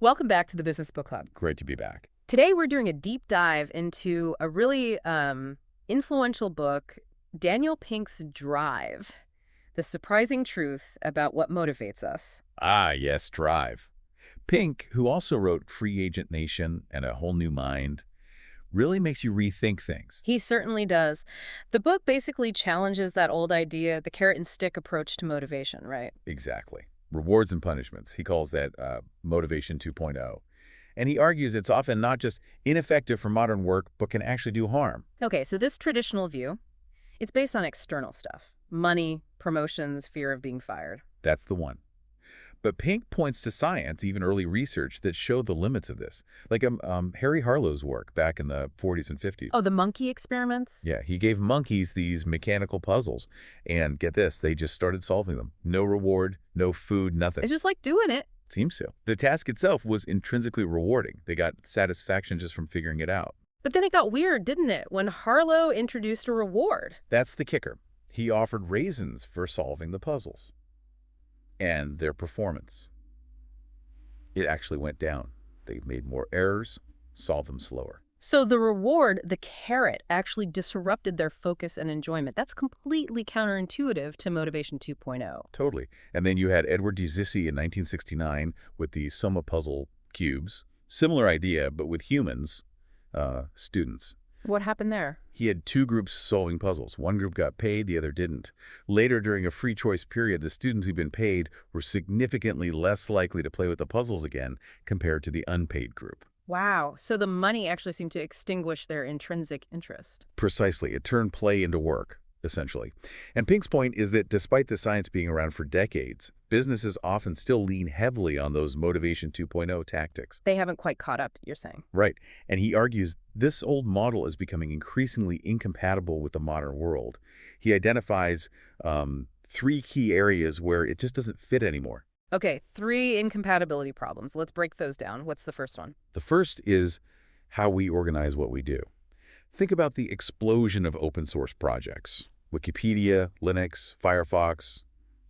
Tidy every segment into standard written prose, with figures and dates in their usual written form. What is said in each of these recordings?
Welcome back to the Business Book Club. Great to be back. Today we're doing a deep dive into a really influential book, Daniel Pink's Drive, The Surprising Truth About What Motivates Us. Ah, yes, Drive. Pink, who also wrote Free Agent Nation and A Whole New Mind, really makes you rethink things. He certainly does. The book basically challenges that old idea, the carrot and stick approach to motivation, right? Exactly. Rewards and punishments. He calls that Motivation 2.0. And he argues it's often not just ineffective for modern work, but can actually do harm. Okay, so this traditional view, it's based on external stuff. Money, promotions, fear of being fired. That's the one. But Pink points to science, even early research, that show the limits of this. Like Harry Harlow's work back in the 40s and 50s. Oh, the monkey experiments? Yeah, he gave monkeys these mechanical puzzles. And get this, they just started solving them. No reward, no food, nothing. It's just like doing it. Seems so. The task itself was intrinsically rewarding. They got satisfaction just from figuring it out. But then it got weird, didn't it, when Harlow introduced a reward? That's the kicker. He offered raisins for solving the puzzles. And their performance. It actually went down. They made more errors, solved them slower. So the reward, the carrot, actually disrupted their focus and enjoyment. That's completely counterintuitive to Motivation 2.0. Totally. And then you had Edward D. Zissi in 1969 with the Soma puzzle cubes. Similar idea, but with humans, students. What happened there? He had two groups solving puzzles. One group got paid, the other didn't. Later, during a free choice period, the students who'd been paid were significantly less likely to play with the puzzles again compared to the unpaid group. Wow. So the money actually seemed to extinguish their intrinsic interest. Precisely. It turned play into work, essentially. And Pink's point is that despite the science being around for decades, businesses often still lean heavily on those Motivation 2.0 tactics. They haven't quite caught up, you're saying. Right. And he argues this old model is becoming increasingly incompatible with the modern world. He identifies three key areas where it just doesn't fit anymore. Okay, 3 incompatibility problems. Let's break those down. What's the first one? The first is how we organize what we do. Think about the explosion of open source projects. Wikipedia, Linux, Firefox,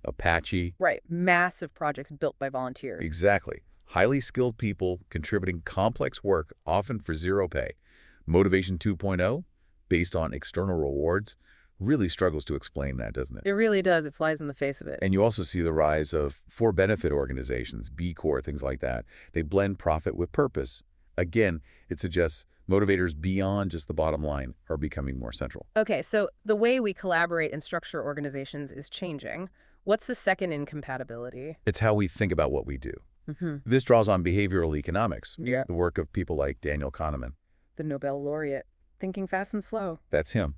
Apache. Right, massive projects built by volunteers. Exactly. Highly skilled people contributing complex work, often for zero pay. Motivation 2.0, based on external rewards, really struggles to explain that, doesn't it? It really does. It flies in the face of it. And you also see the rise of for-benefit organizations, B Corp, things like that. They blend profit with purpose. Again, it suggests motivators beyond just the bottom line are becoming more central. Okay, so the way we collaborate and structure organizations is changing. What's the second incompatibility? It's how we think about what we do. Mm-hmm. This draws on behavioral economics, Yeah. the work of people like Daniel Kahneman. The Nobel laureate. Thinking fast and slow. That's him.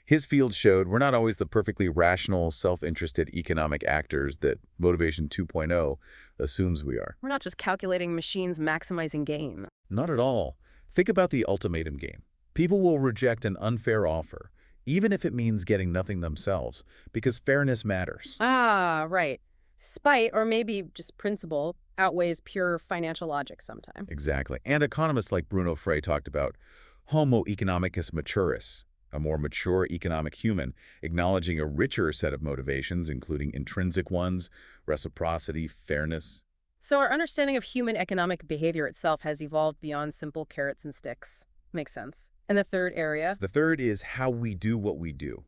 His field showed we're not always the perfectly rational, self-interested economic actors that Motivation 2.0 assumes we are. We're not just calculating machines maximizing gain. Not at all. Think about the ultimatum game. People will reject an unfair offer, even if it means getting nothing themselves, because fairness matters. Ah, right. Spite, or maybe just principle, outweighs pure financial logic sometimes. Exactly. And economists like Bruno Frey talked about Homo economicus maturis, a more mature economic human, acknowledging a richer set of motivations, including intrinsic ones, reciprocity, fairness. So our understanding of human economic behavior itself has evolved beyond simple carrots and sticks. Makes sense. And the third area? The third is how we do what we do.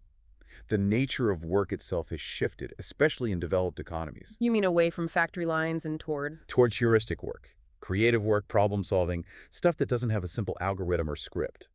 The nature of work itself has shifted, especially in developed economies. You mean away from factory lines and Towards heuristic work, creative work, problem solving, stuff that doesn't have a simple algorithm or script.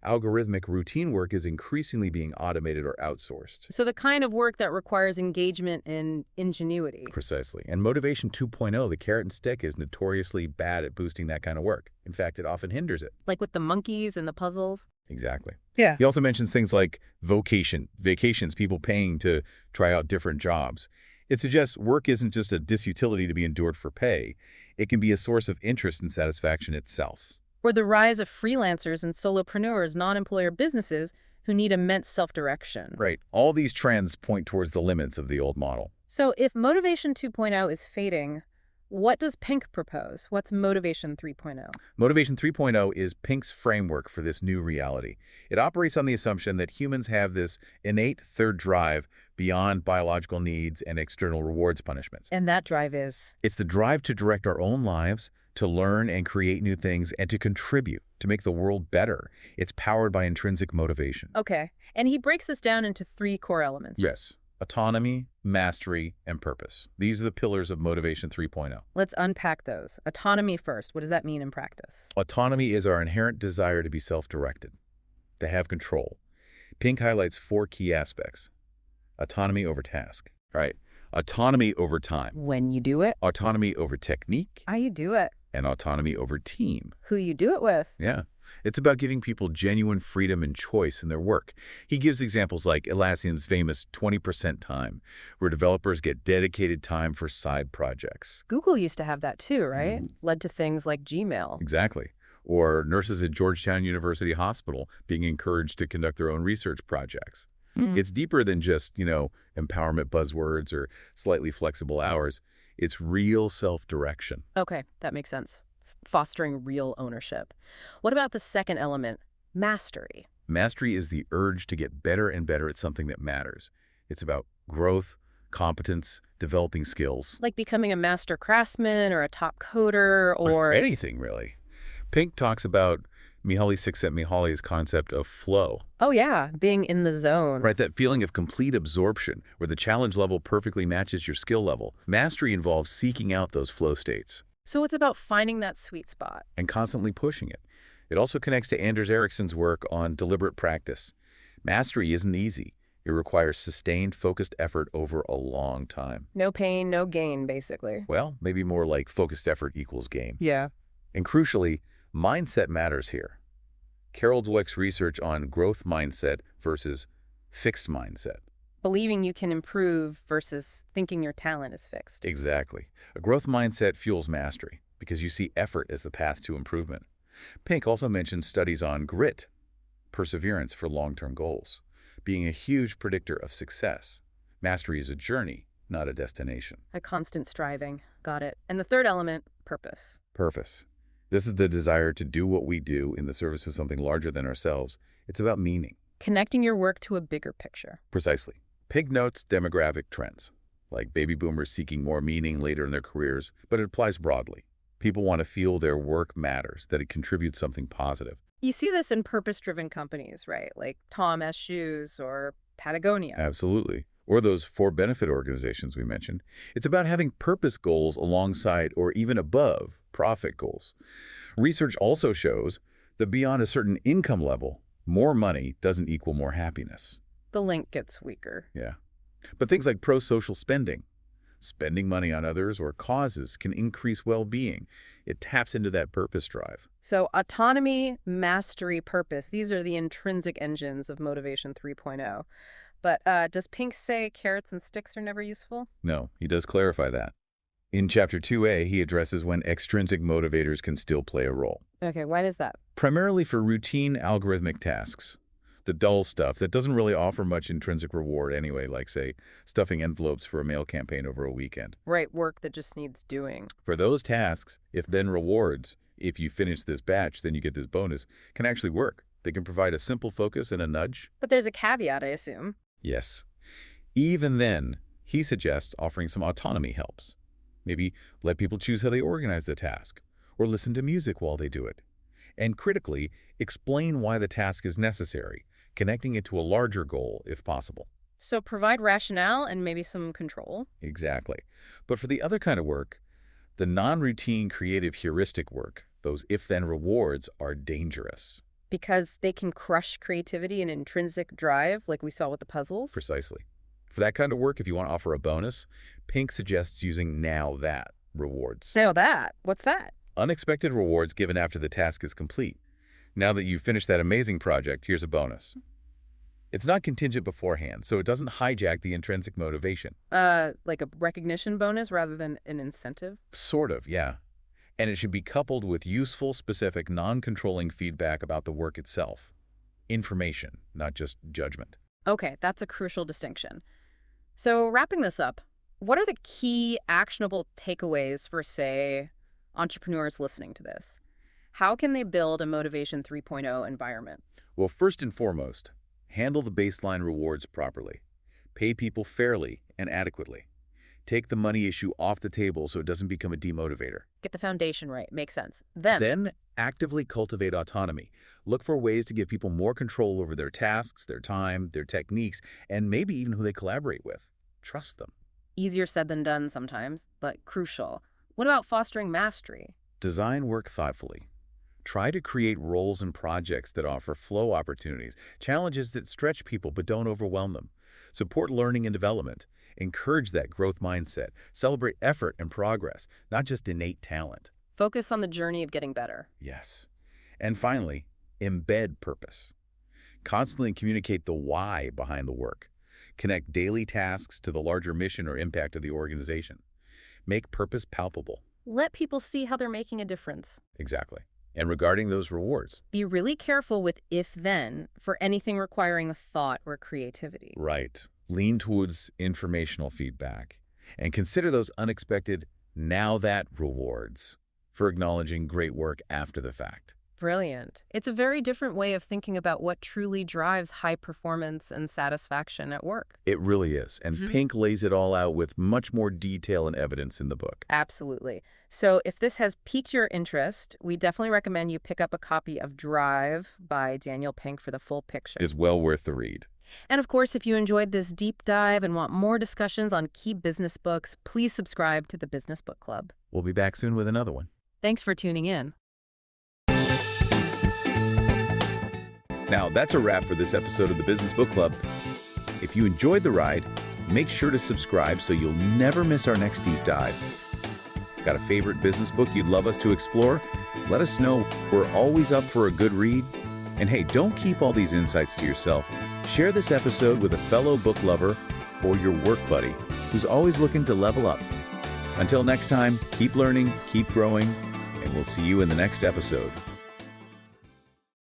Algorithmic routine work is increasingly being automated or outsourced. So the kind of work that requires engagement and ingenuity. Precisely. And Motivation 2.0, the carrot and stick, is notoriously bad at boosting that kind of work. In fact, it often hinders it. Like with the monkeys and the puzzles. Exactly. Yeah. He also mentions things like vacations, people paying to try out different jobs. It suggests work isn't just a disutility to be endured for pay. It can be a source of interest and satisfaction itself. Or the rise of freelancers and solopreneurs, non-employer businesses who need immense self-direction. Right. All these trends point towards the limits of the old model. So if Motivation 2.0 is fading, what does Pink propose? What's Motivation 3.0? Motivation 3.0 is Pink's framework for this new reality. It operates on the assumption that humans have this innate third drive beyond biological needs and external rewards punishments. And that drive is? It's the drive to direct our own lives, to learn and create new things and to contribute, to make the world better. It's powered by intrinsic motivation. Okay. And he breaks this down into three core elements. Yes. Autonomy, mastery, and purpose. These are the pillars of Motivation 3.0. Let's unpack those. Autonomy first. What does that mean in practice? Autonomy is our inherent desire to be self-directed, to have control. Pink highlights four key aspects. Autonomy over task. All right. Autonomy over time. When you do it, Autonomy over technique. how you do it, And autonomy over team. who you do it with. Yeah. It's about giving people genuine freedom and choice in their work. He gives examples like Atlassian's famous 20% time, where developers get dedicated time for side projects. Google used to have that too, right? Mhm. Led to things like Gmail. Exactly. Or nurses at Georgetown University Hospital being encouraged to conduct their own research projects. Mm. It's deeper than just, empowerment buzzwords or slightly flexible hours. It's real self-direction. Okay, that makes sense. Fostering real ownership. What about the second element, mastery? Mastery is the urge to get better and better at something that matters. It's about growth, competence, developing skills. Like becoming a master craftsman or a top coder or... Anything, really. Pink talks about Mihaly Csikszentmihalyi's concept of flow. Oh yeah, being in the zone. Right, that feeling of complete absorption, where the challenge level perfectly matches your skill level. Mastery involves seeking out those flow states So it's about finding that sweet spot. and constantly pushing it. It also connects to Anders Ericsson's work on deliberate practice. Mastery isn't easy. It requires sustained, focused effort over a long time. No pain, no gain, basically. Well, maybe more like focused effort equals gain. Yeah. And crucially, mindset matters here. Carol Dweck's research on growth mindset versus fixed mindset. Believing you can improve versus thinking your talent is fixed. Exactly. A growth mindset fuels mastery because you see effort as the path to improvement. Pink also mentions studies on grit, perseverance for long-term goals, being a huge predictor of success. Mastery is a journey, not a destination. A constant striving. Got it. And the third element, purpose. Purpose. This is the desire to do what we do in the service of something larger than ourselves. It's about meaning. Connecting your work to a bigger picture. Precisely. Pink notes demographic trends, like baby boomers seeking more meaning later in their careers, but it applies broadly. People want to feel their work matters, that it contributes something positive. You see this in purpose-driven companies, right? Like Tom S. Shoes or Patagonia. Absolutely. Or those for-benefit organizations we mentioned. It's about having purpose goals alongside or even above profit goals. Research also shows that beyond a certain income level, more money doesn't equal more happiness. The link gets weaker. Yeah. But things like pro-social spending, spending money on others or causes can increase well-being. It taps into that purpose drive. So autonomy, mastery, purpose, these are the intrinsic engines of Motivation 3.0. But does Pink say carrots and sticks are never useful? No, he does clarify that. In Chapter 2a, he addresses when extrinsic motivators can still play a role. Okay, why does that? Primarily for routine algorithmic tasks. The dull stuff that doesn't really offer much intrinsic reward anyway, like, say, stuffing envelopes for a mail campaign over a weekend. Right, work that just needs doing. For those tasks, if then rewards, if you finish this batch, then you get this bonus, can actually work. They can provide a simple focus and a nudge. But there's a caveat, I assume. Yes. Even then, he suggests offering some autonomy helps. Maybe let people choose how they organize the task, or listen to music while they do it. And critically, explain why the task is necessary, connecting it to a larger goal if possible. So provide rationale and maybe some control. Exactly. But for the other kind of work, the non-routine creative heuristic work, those if-then rewards, are dangerous. Because they can crush creativity and intrinsic drive, like we saw with the puzzles. Precisely. For that kind of work, if you want to offer a bonus, Pink suggests using now that rewards. Now that. What's that? Unexpected rewards given after the task is complete. Now that you've finished that amazing project, here's a bonus. It's not contingent beforehand, so it doesn't hijack the intrinsic motivation. Like a recognition bonus rather than an incentive? Sort of, yeah. And it should be coupled with useful, specific, non-controlling feedback about the work itself. Information, not just judgment. Okay, that's a crucial distinction. So wrapping this up, what are the key actionable takeaways for, say, entrepreneurs listening to this? How can they build a Motivation 3.0 environment? Well, first and foremost, handle the baseline rewards properly. Pay people fairly and adequately. Take the money issue off the table so it doesn't become a demotivator. Get the foundation right. Makes sense. Then, Then, actively cultivate autonomy. Look for ways to give people more control over their tasks, their time, their techniques, and maybe even who they collaborate with. Trust them. easier said than done sometimes, but crucial. What about fostering mastery? Design work thoughtfully. Try to create roles and projects that offer flow opportunities, challenges that stretch people but don't overwhelm them. Support learning and development. Encourage that growth mindset. Celebrate effort and progress, not just innate talent. Focus on the journey of getting better. Yes. And finally, embed purpose. Constantly communicate the why behind the work. Connect daily tasks to the larger mission or impact of the organization. Make purpose palpable. Let people see how they're making a difference. Exactly. And regarding those rewards. Be really careful with if-then for anything requiring thought or creativity. Right. Lean towards informational feedback. And consider those unexpected now that rewards for acknowledging great work after the fact. Brilliant. It's a very different way of thinking about what truly drives high performance and satisfaction at work. It really is. And Pink lays it all out with much more detail and evidence in the book. Absolutely. So if this has piqued your interest, we definitely recommend you pick up a copy of Drive by Daniel Pink for the full picture. It is well worth the read. And of course, if you enjoyed this deep dive and want more discussions on key business books, please subscribe to the Business Book Club. We'll be back soon with another one. Thanks for tuning in. Now, that's a wrap for this episode of the Business Book Club. If you enjoyed the ride, make sure to subscribe so you'll never miss our next deep dive. Got a favorite business book you'd love us to explore? Let us know. We're always up for a good read. And hey, don't keep all these insights to yourself. Share this episode with a fellow book lover or your work buddy who's always looking to level up. Until next time, keep learning, keep growing, and we'll see you in the next episode.